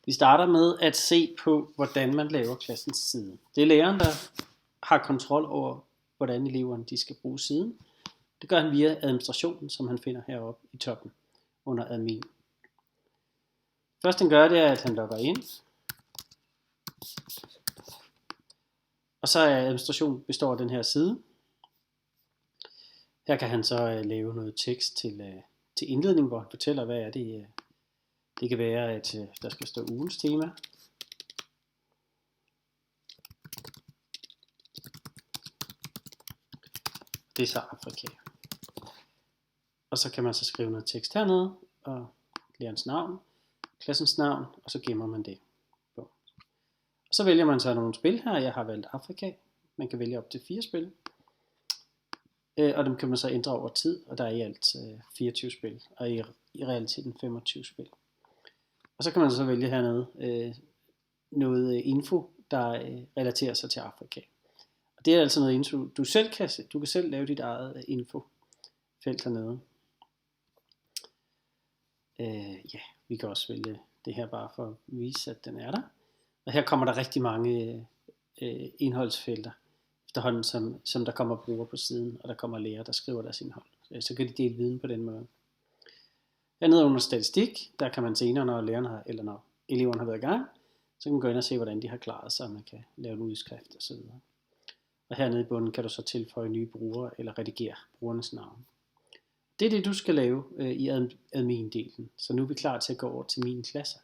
Vi starter med at se på, hvordan man laver klassens side. Det er læreren, der har kontrol over, hvordan eleverne de skal bruge siden. Det gør han via administrationen, som han finder heroppe i toppen under admin. Først han gør det er, at han logger ind. Og så er administration består af den her side. Her kan han så lave noget tekst til indledning, hvor han fortæller, hvad er det. Det kan være, at der skal stå ugens tema. Det er så Afrika. Og så kan man så skrive noget tekst hernede, og lærerens navn, klassens navn, og så gemmer man det. Og så vælger man så nogle spil her. Jeg har valgt Afrika. Man kan vælge op til 4 spil. Og dem kan man så ændre over tid, og der er i alt 24 spil, og i realiteten 25 spil. Og så kan man så vælge hernede noget info, der relaterer sig til Afrika. Og det er altså noget info, du kan selv lave dit eget infofelt hernede. Vi kan også vælge det her bare for at vise, at den er der. Og her kommer der rigtig mange indholdsfelter, efterhånden som der kommer brugere på siden, og der kommer lærere, der skriver deres indhold. Så kan de dele viden på den måde. Hernede under statistik, der kan man senere, når når eleverne har været i gang, så kan man gå ind og se, hvordan de har klaret sig, og man kan lave en udskrift osv. Og hernede i bunden kan du så tilføje nye brugere, eller redigere brugernes navn. Det er det, du skal lave i admin-delen. Så nu er vi klar til at gå over til min klasse.